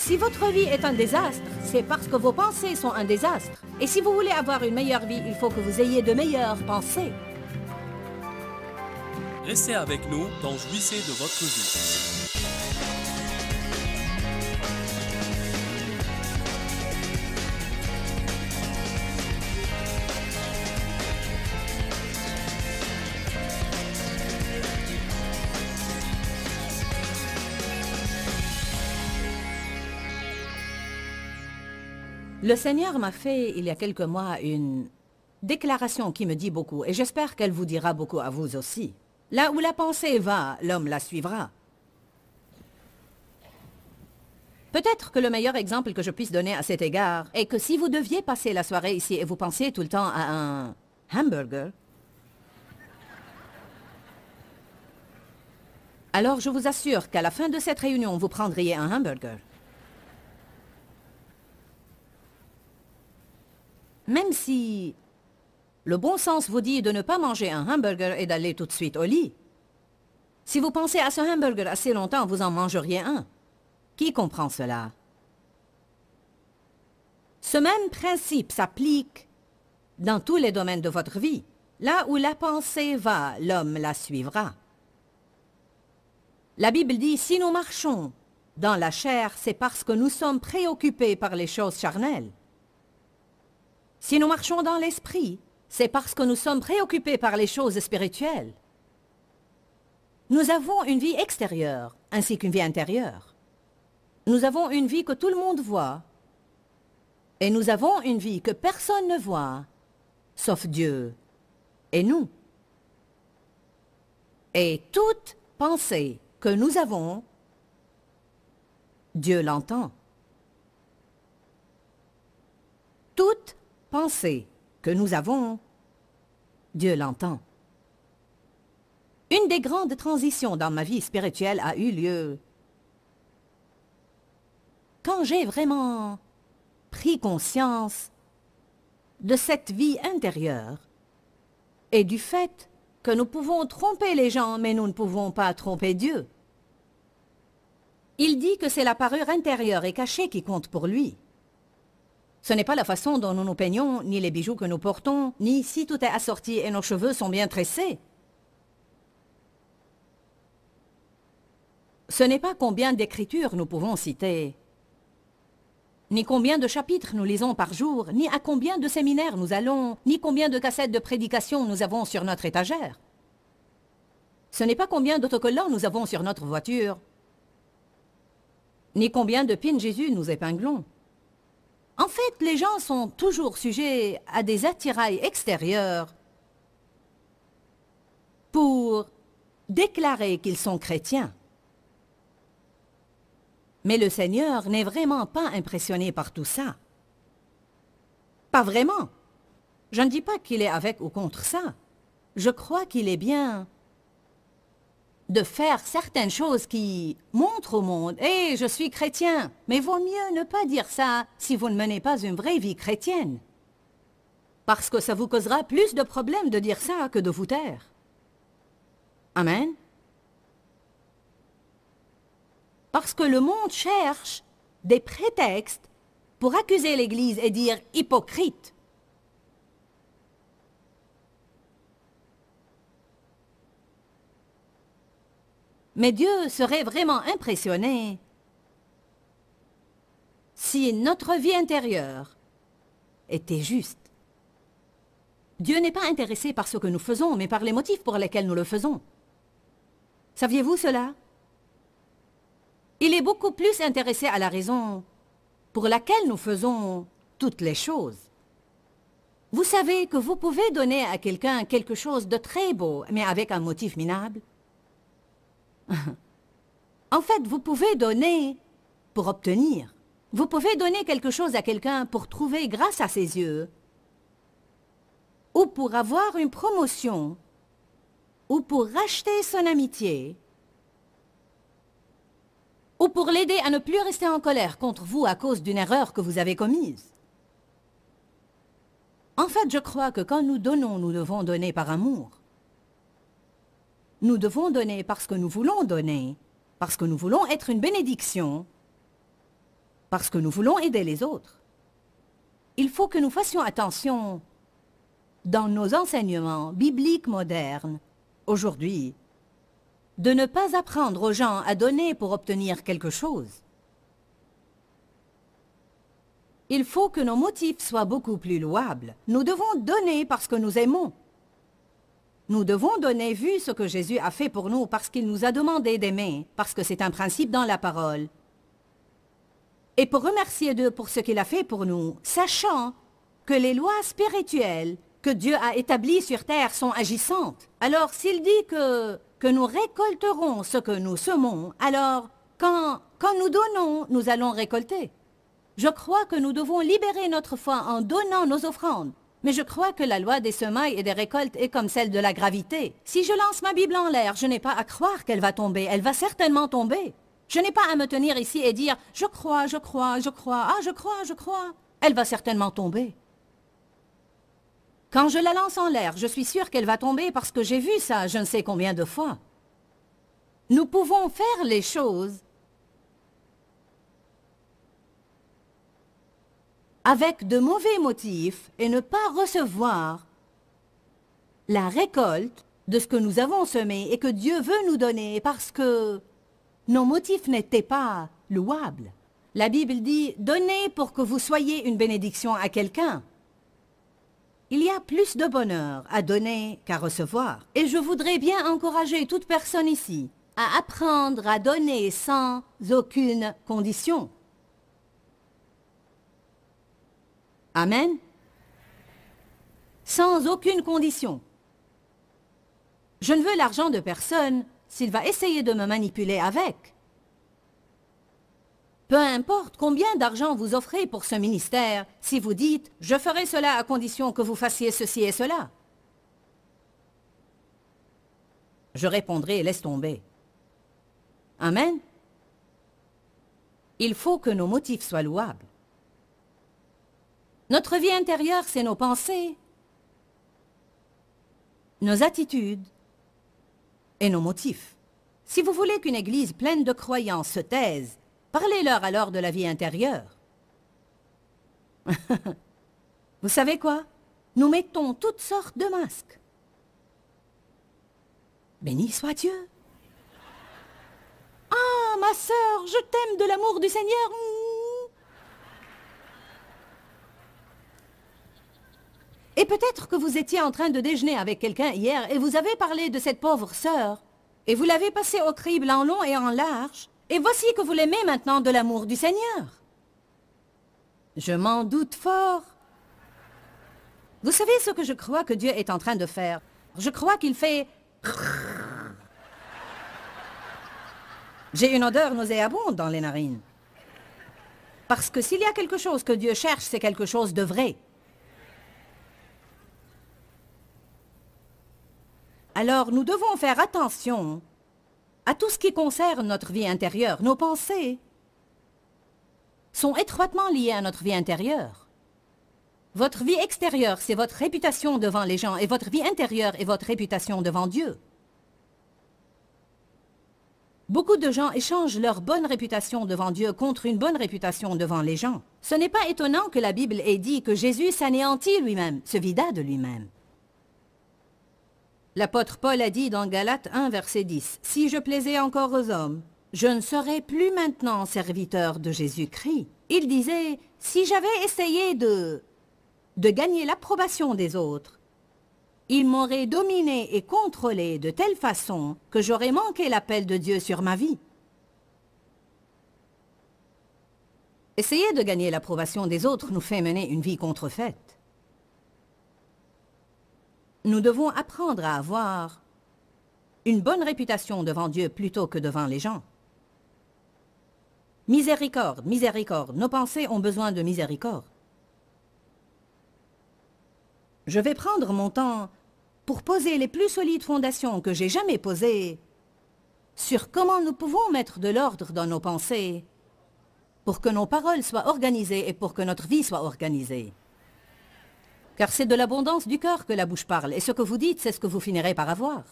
Si votre vie est un désastre, c'est parce que vos pensées sont un désastre. Et si vous voulez avoir une meilleure vie, il faut que vous ayez de meilleures pensées. Restez avec nous dans Jouissez de votre vie. Le Seigneur m'a fait, il y a quelques mois, une déclaration qui me dit beaucoup, et j'espère qu'elle vous dira beaucoup à vous aussi. Là où la pensée va, l'homme la suivra. Peut-être que le meilleur exemple que je puisse donner à cet égard est que si vous deviez passer la soirée ici et vous pensiez tout le temps à un hamburger, alors je vous assure qu'à la fin de cette réunion, vous prendriez un hamburger. Même si le bon sens vous dit de ne pas manger un hamburger et d'aller tout de suite au lit. Si vous pensez à ce hamburger assez longtemps, vous en mangeriez un. Qui comprend cela? Ce même principe s'applique dans tous les domaines de votre vie. Là où la pensée va, l'homme la suivra. La Bible dit, si nous marchons dans la chair, c'est parce que nous sommes préoccupés par les choses charnelles. Si nous marchons dans l'esprit, c'est parce que nous sommes préoccupés par les choses spirituelles. Nous avons une vie extérieure, ainsi qu'une vie intérieure. Nous avons une vie que tout le monde voit, et nous avons une vie que personne ne voit, sauf Dieu et nous. Et toute pensée que nous avons, Dieu l'entend. Toute pensée que nous avons, Dieu l'entend. Une des grandes transitions dans ma vie spirituelle a eu lieu quand j'ai vraiment pris conscience de cette vie intérieure et du fait que nous pouvons tromper les gens, mais nous ne pouvons pas tromper Dieu. Il dit que c'est la parure intérieure et cachée qui compte pour lui. Ce n'est pas la façon dont nous nous peignons, ni les bijoux que nous portons, ni si tout est assorti et nos cheveux sont bien tressés. Ce n'est pas combien d'écritures nous pouvons citer, ni combien de chapitres nous lisons par jour, ni à combien de séminaires nous allons, ni combien de cassettes de prédication nous avons sur notre étagère. Ce n'est pas combien d'autocollants nous avons sur notre voiture, ni combien de pins Jésus nous épinglons. En fait, les gens sont toujours sujets à des attirails extérieurs pour déclarer qu'ils sont chrétiens. Mais le Seigneur n'est vraiment pas impressionné par tout ça. Pas vraiment. Je ne dis pas qu'il est avec ou contre ça. Je crois qu'il est bien de faire certaines choses qui montrent au monde « Hé, je suis chrétien !» Mais vaut mieux ne pas dire ça si vous ne menez pas une vraie vie chrétienne. Parce que ça vous causera plus de problèmes de dire ça que de vous taire. Amen. Parce que le monde cherche des prétextes pour accuser l'Église et dire « hypocrite ». Mais Dieu serait vraiment impressionné si notre vie intérieure était juste. Dieu n'est pas intéressé par ce que nous faisons, mais par les motifs pour lesquels nous le faisons. Saviez-vous cela? Il est beaucoup plus intéressé à la raison pour laquelle nous faisons toutes les choses. Vous savez que vous pouvez donner à quelqu'un quelque chose de très beau, mais avec un motif minable. En fait, vous pouvez donner pour obtenir. Vous pouvez donner quelque chose à quelqu'un pour trouver grâce à ses yeux, ou pour avoir une promotion, ou pour racheter son amitié, ou pour l'aider à ne plus rester en colère contre vous à cause d'une erreur que vous avez commise. En fait, je crois que quand nous donnons, nous devons donner par amour. Nous devons donner parce que nous voulons donner, parce que nous voulons être une bénédiction, parce que nous voulons aider les autres. Il faut que nous fassions attention dans nos enseignements bibliques modernes, aujourd'hui, de ne pas apprendre aux gens à donner pour obtenir quelque chose. Il faut que nos motifs soient beaucoup plus louables. Nous devons donner parce que nous aimons. Nous devons donner vu ce que Jésus a fait pour nous parce qu'il nous a demandé d'aimer, parce que c'est un principe dans la parole. Et pour remercier Dieu pour ce qu'il a fait pour nous, sachant que les lois spirituelles que Dieu a établies sur terre sont agissantes. Alors s'il dit que nous récolterons ce que nous semons, alors quand nous donnons, nous allons récolter. Je crois que nous devons libérer notre foi en donnant nos offrandes. Mais je crois que la loi des semailles et des récoltes est comme celle de la gravité. Si je lance ma Bible en l'air, je n'ai pas à croire qu'elle va tomber. Elle va certainement tomber. Je n'ai pas à me tenir ici et dire « Je crois, je crois, je crois, ah, je crois, je crois ». Elle va certainement tomber. Quand je la lance en l'air, je suis sûre qu'elle va tomber parce que j'ai vu ça je ne sais combien de fois. Nous pouvons faire les choses avec de mauvais motifs et ne pas recevoir la récolte de ce que nous avons semé et que Dieu veut nous donner parce que nos motifs n'étaient pas louables. La Bible dit « Donnez pour que vous soyez une bénédiction à quelqu'un ». Il y a plus de bonheur à donner qu'à recevoir. Et je voudrais bien encourager toute personne ici à apprendre à donner sans aucune condition. Amen. Sans aucune condition. Je ne veux l'argent de personne s'il va essayer de me manipuler avec. Peu importe combien d'argent vous offrez pour ce ministère, si vous dites « Je ferai cela à condition que vous fassiez ceci et cela », je répondrai « Laisse tomber ». Amen. Il faut que nos motifs soient louables. Notre vie intérieure, c'est nos pensées, nos attitudes et nos motifs. Si vous voulez qu'une église pleine de croyants se taise, parlez-leur alors de la vie intérieure. Vous savez quoi? Nous mettons toutes sortes de masques. Béni soit Dieu. Ah, ma sœur, je t'aime de l'amour du Seigneur. Et peut-être que vous étiez en train de déjeuner avec quelqu'un hier et vous avez parlé de cette pauvre sœur et vous l'avez passée au crible en long et en large. Et voici que vous l'aimez maintenant de l'amour du Seigneur. Je m'en doute fort. Vous savez ce que je crois que Dieu est en train de faire? Je crois qu'il fait... J'ai une odeur nauséabonde dans les narines. Parce que s'il y a quelque chose que Dieu cherche, c'est quelque chose de vrai. Alors nous devons faire attention à tout ce qui concerne notre vie intérieure. Nos pensées sont étroitement liées à notre vie intérieure. Votre vie extérieure, c'est votre réputation devant les gens, et votre vie intérieure est votre réputation devant Dieu. Beaucoup de gens échangent leur bonne réputation devant Dieu contre une bonne réputation devant les gens. Ce n'est pas étonnant que la Bible ait dit que Jésus s'anéantit lui-même, se vida de lui-même. L'apôtre Paul a dit dans Galates 1, verset 10, « Si je plaisais encore aux hommes, je ne serais plus maintenant serviteur de Jésus-Christ. » Il disait, « Si j'avais essayé de gagner l'approbation des autres, ils m'auraient dominé et contrôlé de telle façon que j'aurais manqué l'appel de Dieu sur ma vie. » Essayer de gagner l'approbation des autres nous fait mener une vie contrefaite. Nous devons apprendre à avoir une bonne réputation devant Dieu plutôt que devant les gens. Miséricorde, miséricorde. Nos pensées ont besoin de miséricorde. Je vais prendre mon temps pour poser les plus solides fondations que j'ai jamais posées sur comment nous pouvons mettre de l'ordre dans nos pensées pour que nos paroles soient organisées et pour que notre vie soit organisée. Car c'est de l'abondance du cœur que la bouche parle, et ce que vous dites, c'est ce que vous finirez par avoir.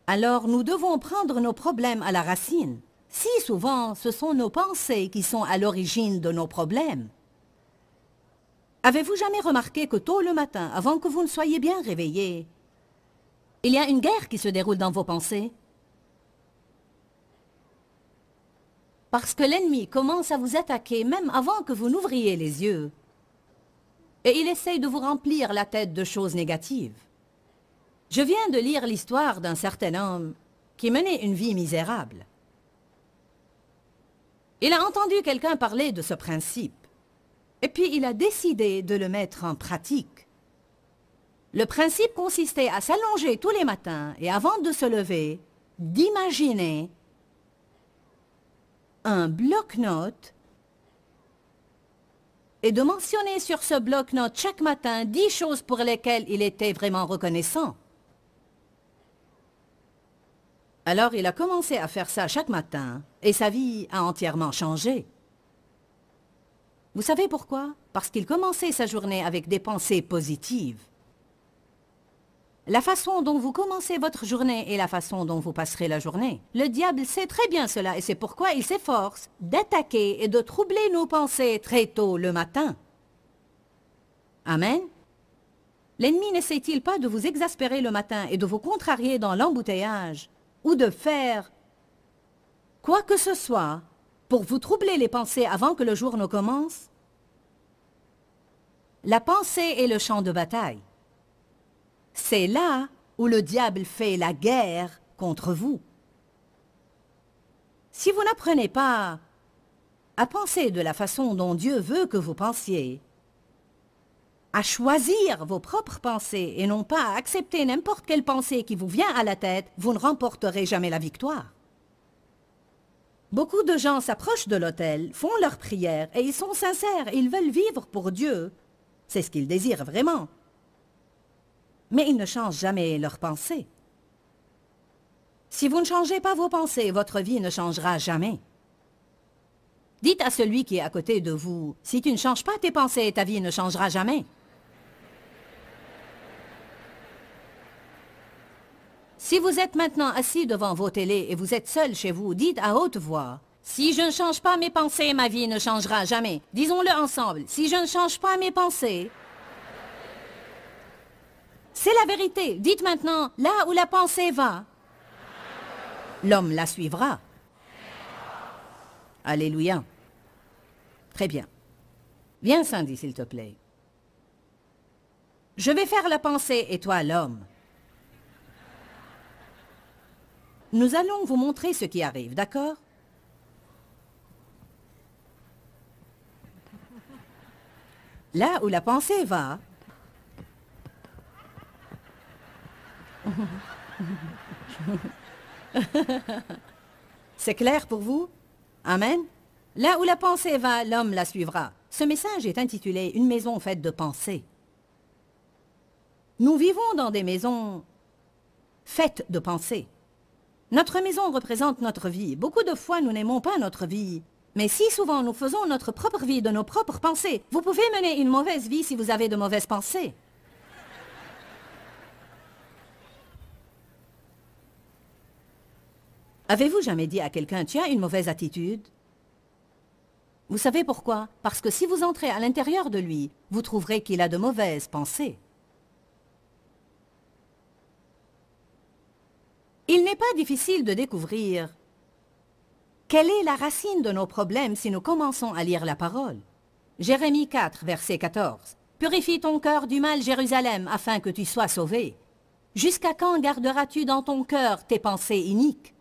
Alors nous devons prendre nos problèmes à la racine. Si souvent, ce sont nos pensées qui sont à l'origine de nos problèmes. Avez-vous jamais remarqué que tôt le matin, avant que vous ne soyez bien réveillé, il y a une guerre qui se déroule dans vos pensées? Parce que l'ennemi commence à vous attaquer même avant que vous n'ouvriez les yeux. Et il essaye de vous remplir la tête de choses négatives. Je viens de lire l'histoire d'un certain homme qui menait une vie misérable. Il a entendu quelqu'un parler de ce principe, et puis il a décidé de le mettre en pratique. Le principe consistait à s'allonger tous les matins et avant de se lever, d'imaginer un bloc-notes et de mentionner sur ce bloc-notes chaque matin 10 choses pour lesquelles il était vraiment reconnaissant. Alors il a commencé à faire ça chaque matin et sa vie a entièrement changé. Vous savez pourquoi? Parce qu'il commençait sa journée avec des pensées positives. La façon dont vous commencez votre journée est la façon dont vous passerez la journée. Le diable sait très bien cela et c'est pourquoi il s'efforce d'attaquer et de troubler nos pensées très tôt le matin. Amen. L'ennemi n'essaie-t-il pas de vous exaspérer le matin et de vous contrarier dans l'embouteillage ou de faire quoi que ce soit pour vous troubler les pensées avant que le jour ne commence? La pensée est le champ de bataille. C'est là où le diable fait la guerre contre vous. Si vous n'apprenez pas à penser de la façon dont Dieu veut que vous pensiez, à choisir vos propres pensées et non pas à accepter n'importe quelle pensée qui vous vient à la tête, vous ne remporterez jamais la victoire. Beaucoup de gens s'approchent de l'autel, font leurs prières et ils sont sincères, ils veulent vivre pour Dieu. C'est ce qu'ils désirent vraiment. Mais ils ne changent jamais leurs pensées. Si vous ne changez pas vos pensées, votre vie ne changera jamais. Dites à celui qui est à côté de vous, si tu ne changes pas tes pensées, ta vie ne changera jamais. Si vous êtes maintenant assis devant vos télés et vous êtes seul chez vous, dites à haute voix, si je ne change pas mes pensées, ma vie ne changera jamais. Disons-le ensemble, si je ne change pas mes pensées, c'est la vérité. Dites maintenant, là où la pensée va, l'homme la suivra. Alléluia. Très bien. Viens, Sandy, s'il te plaît. Je vais faire la pensée et toi l'homme. Nous allons vous montrer ce qui arrive, d'accord? Là où la pensée va, c'est clair pour vous? Amen? Là où la pensée va, l'homme la suivra. Ce message est intitulé « Une maison faite de pensées ». Nous vivons dans des maisons faites de pensées. Notre maison représente notre vie. Beaucoup de fois, nous n'aimons pas notre vie. Mais si souvent nous faisons notre propre vie de nos propres pensées, vous pouvez mener une mauvaise vie si vous avez de mauvaises pensées. Avez-vous jamais dit à quelqu'un, tu as une mauvaise attitude? Vous savez pourquoi? Parce que si vous entrez à l'intérieur de lui, vous trouverez qu'il a de mauvaises pensées. Il n'est pas difficile de découvrir quelle est la racine de nos problèmes si nous commençons à lire la parole. Jérémie 4, verset 14. « Purifie ton cœur du mal, Jérusalem, afin que tu sois sauvé. Jusqu'à quand garderas-tu dans ton cœur tes pensées iniques? »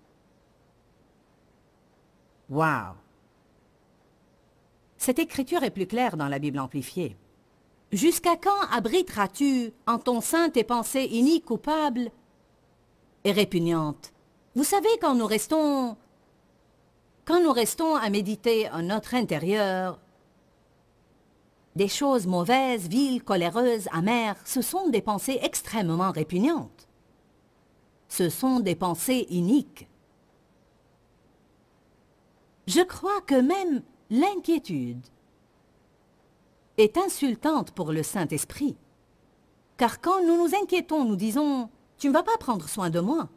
Wow! Cette écriture est plus claire dans la Bible amplifiée. « Jusqu'à quand abriteras-tu en ton sein tes pensées iniques, coupables et répugnantes? » Vous savez, quand nous restons à méditer en notre intérieur, des choses mauvaises, viles, coléreuses, amères, ce sont des pensées extrêmement répugnantes. Ce sont des pensées iniques. Je crois que même l'inquiétude est insultante pour le Saint-Esprit. Car quand nous nous inquiétons, nous disons « Tu ne vas pas prendre soin de moi ».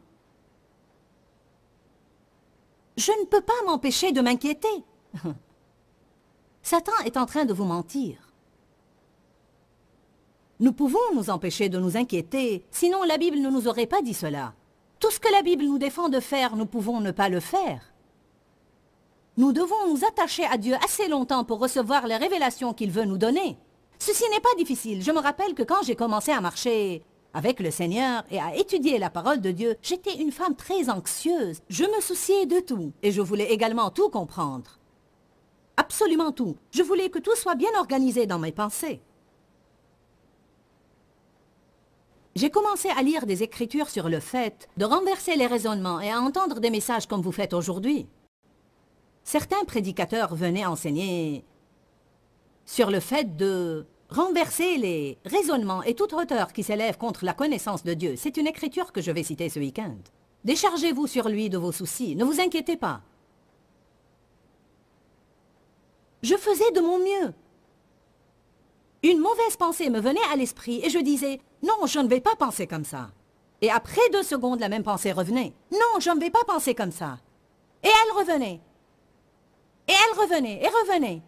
Je ne peux pas m'empêcher de m'inquiéter. Satan est en train de vous mentir. Nous pouvons nous empêcher de nous inquiéter, sinon la Bible ne nous aurait pas dit cela. Tout ce que la Bible nous défend de faire, nous pouvons ne pas le faire. Nous devons nous attacher à Dieu assez longtemps pour recevoir les révélations qu'il veut nous donner. Ceci n'est pas difficile. Je me rappelle que quand j'ai commencé à marcher avec le Seigneur et à étudier la parole de Dieu, j'étais une femme très anxieuse. Je me souciais de tout et je voulais également tout comprendre. Absolument tout. Je voulais que tout soit bien organisé dans mes pensées. J'ai commencé à lire des écritures sur le fait de renverser les raisonnements et à entendre des messages comme vous faites aujourd'hui. Certains prédicateurs venaient enseigner sur le fait de renverser les raisonnements et toute hauteur qui s'élève contre la connaissance de Dieu. C'est une écriture que je vais citer ce week-end. Déchargez-vous sur lui de vos soucis, ne vous inquiétez pas. Je faisais de mon mieux. Une mauvaise pensée me venait à l'esprit et je disais « Non, je ne vais pas penser comme ça ». Et après 2 secondes, la même pensée revenait « Non, je ne vais pas penser comme ça ». Et elle revenait. Et elle revenait et revenait.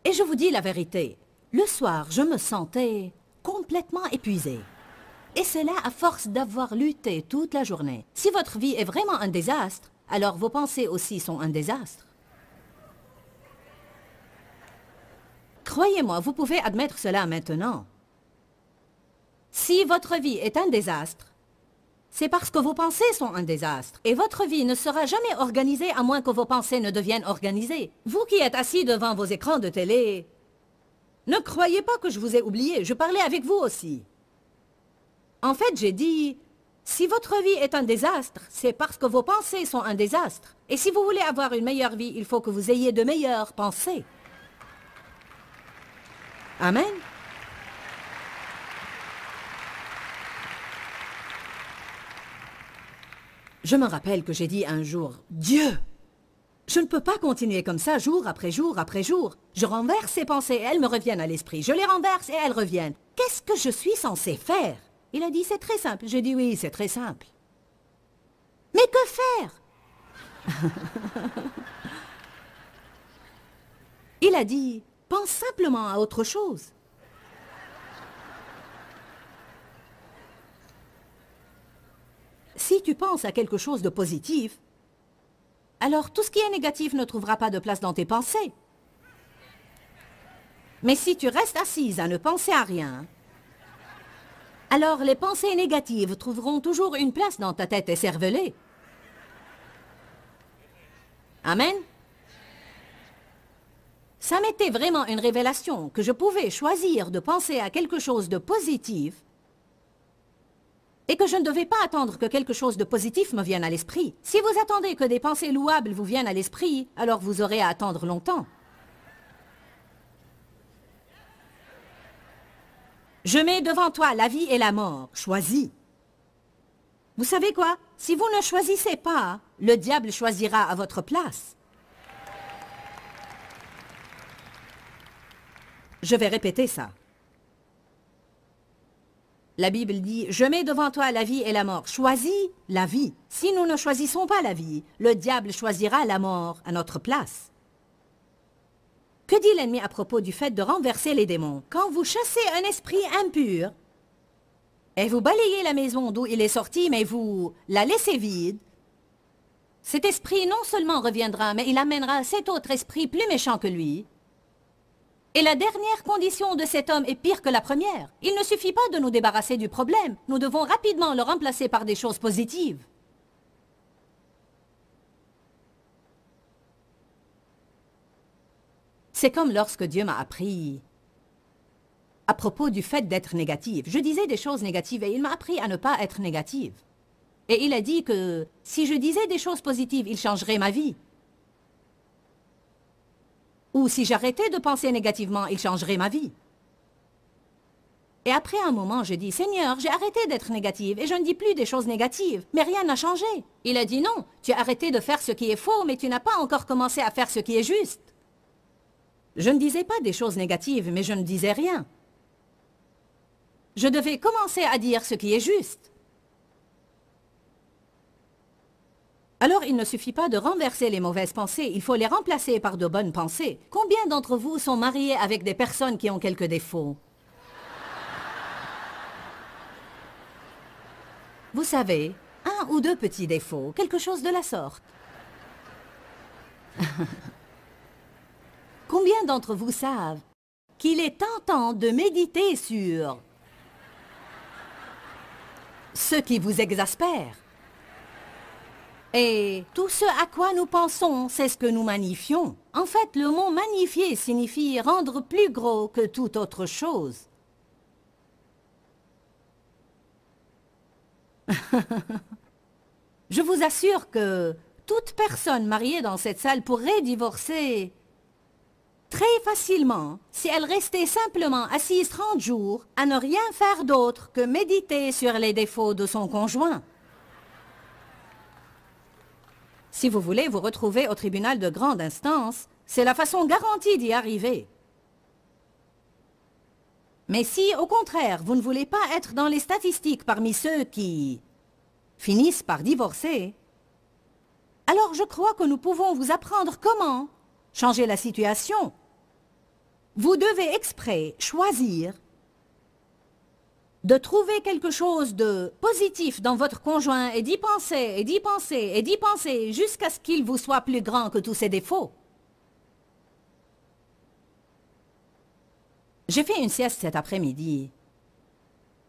Et je vous dis la vérité, le soir, je me sentais complètement épuisée. Et cela à force d'avoir lutté toute la journée. Si votre vie est vraiment un désastre, alors vos pensées aussi sont un désastre. Croyez-moi, vous pouvez admettre cela maintenant. Si votre vie est un désastre, c'est parce que vos pensées sont un désastre. Et votre vie ne sera jamais organisée à moins que vos pensées ne deviennent organisées. Vous qui êtes assis devant vos écrans de télé, ne croyez pas que je vous ai oublié, je parlais avec vous aussi. En fait, j'ai dit, si votre vie est un désastre, c'est parce que vos pensées sont un désastre. Et si vous voulez avoir une meilleure vie, il faut que vous ayez de meilleures pensées. Amen. Je me rappelle que j'ai dit un jour, « Dieu, je ne peux pas continuer comme ça jour après jour après jour. Je renverse ces pensées et elles me reviennent à l'esprit. Je les renverse et elles reviennent. Qu'est-ce que je suis censé faire ?» Il a dit, « C'est très simple. » J'ai dit, « Oui, c'est très simple. » Mais que faire? Il a dit, « Pense simplement à autre chose. » Si tu penses à quelque chose de positif, alors tout ce qui est négatif ne trouvera pas de place dans tes pensées. Mais si tu restes assise à ne penser à rien, alors les pensées négatives trouveront toujours une place dans ta tête écervelée. Amen. Ça m'était vraiment une révélation que je pouvais choisir de penser à quelque chose de positif et que je ne devais pas attendre que quelque chose de positif me vienne à l'esprit. Si vous attendez que des pensées louables vous viennent à l'esprit, alors vous aurez à attendre longtemps. Je mets devant toi la vie et la mort. Choisis. Vous savez quoi? Si vous ne choisissez pas, le diable choisira à votre place. Je vais répéter ça. La Bible dit, je mets devant toi la vie et la mort. Choisis la vie. Si nous ne choisissons pas la vie, le diable choisira la mort à notre place. Que dit l'ennemi à propos du fait de renverser les démons? Quand vous chassez un esprit impur, et vous balayez la maison d'où il est sorti, mais vous la laissez vide, cet esprit non seulement reviendra, mais il amènera cet autre esprit plus méchant que lui. Et la dernière condition de cet homme est pire que la première. Il ne suffit pas de nous débarrasser du problème. Nous devons rapidement le remplacer par des choses positives. C'est comme lorsque Dieu m'a appris à propos du fait d'être négative. Je disais des choses négatives et il m'a appris à ne pas être négative. Et il a dit que si je disais des choses positives, il changerait ma vie. Ou si j'arrêtais de penser négativement, il changerait ma vie. Et après un moment, je dis, Seigneur, j'ai arrêté d'être négative et je ne dis plus des choses négatives, mais rien n'a changé. Il a dit, non, tu as arrêté de faire ce qui est faux, mais tu n'as pas encore commencé à faire ce qui est juste. Je ne disais pas des choses négatives, mais je ne disais rien. Je devais commencer à dire ce qui est juste. Alors il ne suffit pas de renverser les mauvaises pensées, il faut les remplacer par de bonnes pensées. Combien d'entre vous sont mariés avec des personnes qui ont quelques défauts? Vous savez, un ou deux petits défauts, quelque chose de la sorte. Combien d'entre vous savent qu'il est tentant de méditer sur ce qui vous exaspère? Et tout ce à quoi nous pensons, c'est ce que nous magnifions. En fait, le mot magnifier signifie rendre plus gros que toute autre chose. Je vous assure que toute personne mariée dans cette salle pourrait divorcer très facilement si elle restait simplement assise 30 jours à ne rien faire d'autre que méditer sur les défauts de son conjoint. Si vous voulez vous retrouver au tribunal de grande instance, c'est la façon garantie d'y arriver. Mais si, au contraire, vous ne voulez pas être dans les statistiques parmi ceux qui finissent par divorcer, alors je crois que nous pouvons vous apprendre comment changer la situation. Vous devez exprès choisir de trouver quelque chose de positif dans votre conjoint et d'y penser, et d'y penser, et d'y penser jusqu'à ce qu'il vous soit plus grand que tous ses défauts. J'ai fait une sieste cet après-midi.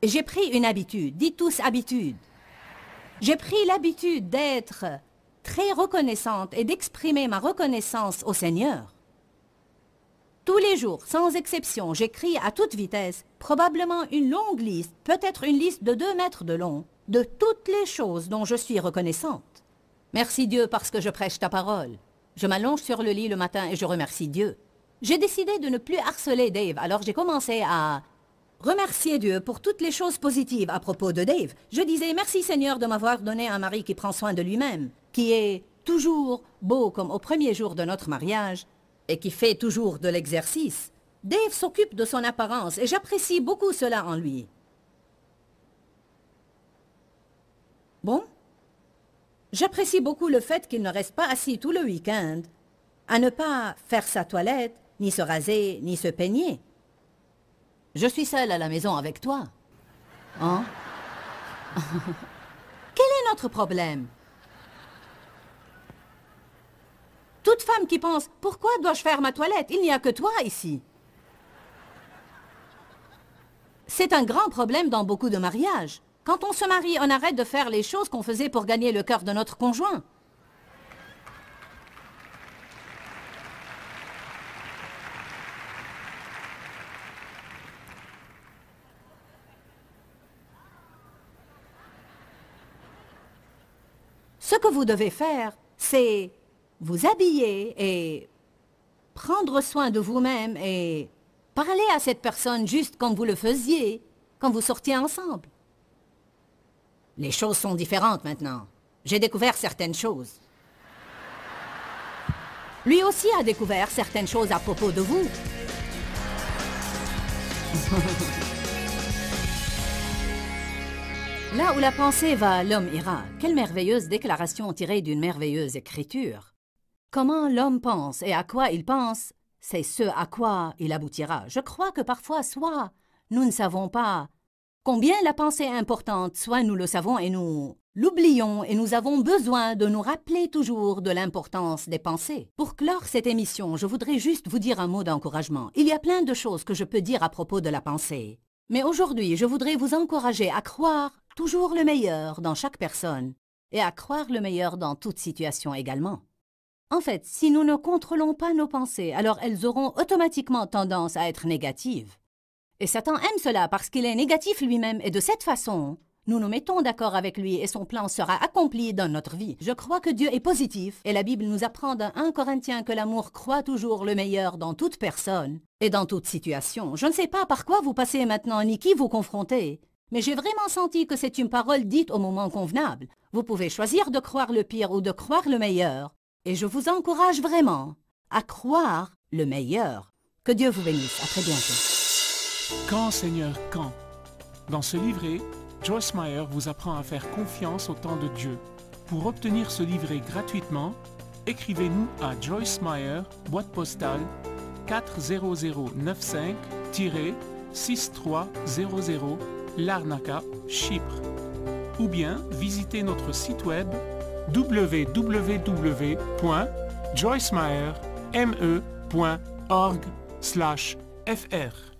J'ai pris une habitude, dites tous habitude. J'ai pris l'habitude d'être très reconnaissante et d'exprimer ma reconnaissance au Seigneur. Tous les jours, sans exception, j'écris à toute vitesse, probablement une longue liste, peut-être une liste de 2 mètres de long, de toutes les choses dont je suis reconnaissante. Merci Dieu parce que je prêche ta parole. Je m'allonge sur le lit le matin et je remercie Dieu. J'ai décidé de ne plus harceler Dave, alors j'ai commencé à remercier Dieu pour toutes les choses positives à propos de Dave. Je disais merci Seigneur de m'avoir donné un mari qui prend soin de lui-même, qui est toujours beau comme au premier jour de notre mariage, et qui fait toujours de l'exercice. Dave s'occupe de son apparence et j'apprécie beaucoup cela en lui. Bon, j'apprécie beaucoup le fait qu'il ne reste pas assis tout le week-end à ne pas faire sa toilette, ni se raser, ni se peigner. Je suis seule à la maison avec toi. Hein? Quel est notre problème? Toute femme qui pense « Pourquoi dois-je faire ma toilette? Il n'y a que toi ici. » C'est un grand problème dans beaucoup de mariages. Quand on se marie, on arrête de faire les choses qu'on faisait pour gagner le cœur de notre conjoint. Ce que vous devez faire, c'est vous habiller et prendre soin de vous-même et parler à cette personne juste comme vous le faisiez quand vous sortiez ensemble. Les choses sont différentes maintenant. J'ai découvert certaines choses. Lui aussi a découvert certaines choses à propos de vous. Là où la pensée va, l'homme ira. Quelle merveilleuse déclaration tirée d'une merveilleuse écriture. Comment l'homme pense et à quoi il pense, c'est ce à quoi il aboutira. Je crois que parfois, soit nous ne savons pas combien la pensée est importante, soit nous le savons et nous l'oublions et nous avons besoin de nous rappeler toujours de l'importance des pensées. Pour clore cette émission, je voudrais juste vous dire un mot d'encouragement. Il y a plein de choses que je peux dire à propos de la pensée. Mais aujourd'hui, je voudrais vous encourager à croire toujours le meilleur dans chaque personne et à croire le meilleur dans toute situation également. En fait, si nous ne contrôlons pas nos pensées, alors elles auront automatiquement tendance à être négatives. Et Satan aime cela parce qu'il est négatif lui-même et de cette façon, nous nous mettons d'accord avec lui et son plan sera accompli dans notre vie. Je crois que Dieu est positif et la Bible nous apprend dans 1 Corinthiens que l'amour croit toujours le meilleur dans toute personne et dans toute situation. Je ne sais pas par quoi vous passez maintenant ni qui vous confrontez, mais j'ai vraiment senti que c'est une parole dite au moment convenable. Vous pouvez choisir de croire le pire ou de croire le meilleur. Et je vous encourage vraiment à croire le meilleur. Que Dieu vous bénisse. À très bientôt. Quand, Seigneur, quand? Dans ce livret, Joyce Meyer vous apprend à faire confiance au temps de Dieu. Pour obtenir ce livret gratuitement, écrivez-nous à Joyce Meyer, boîte postale 40095-6300, Larnaca, Chypre. Ou bien visitez notre site web www.joycemeyer.org/fr.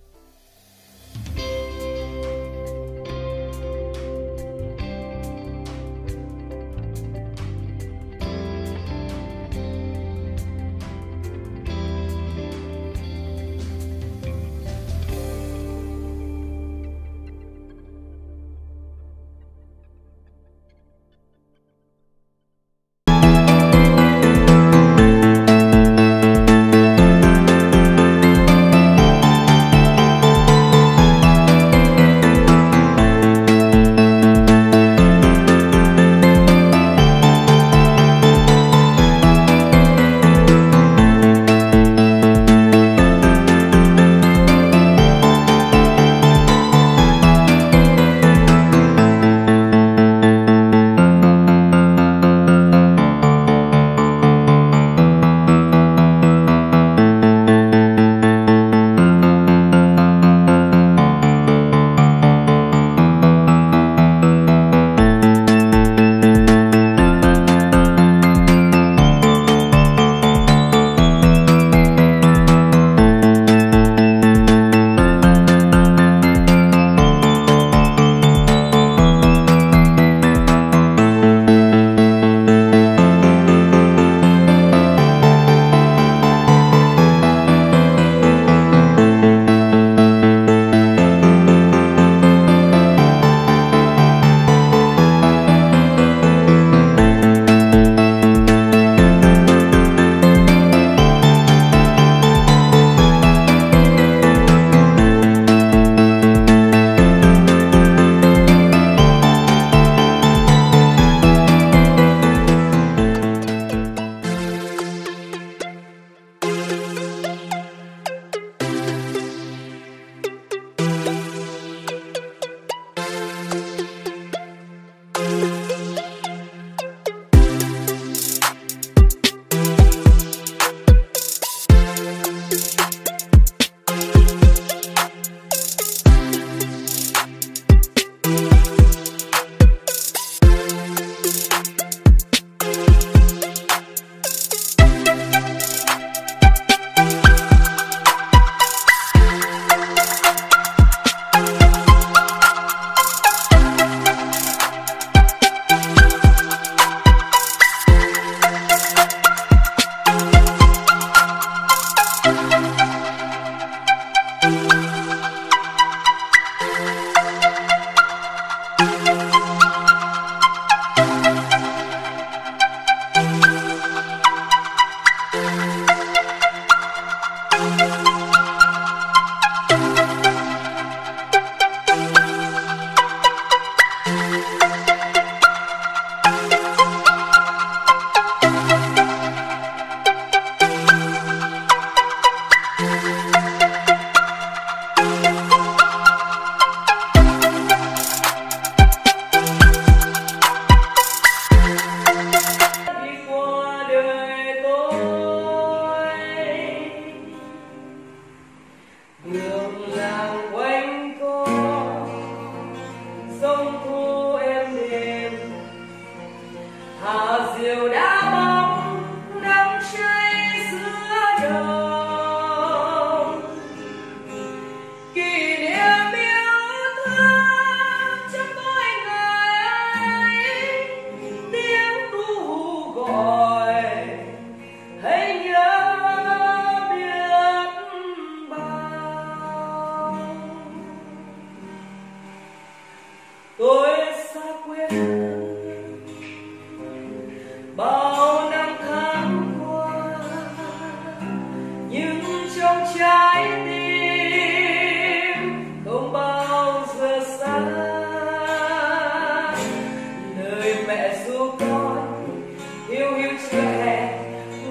hiu hiu chưa hè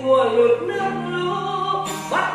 mùa lụt nước lũ bắt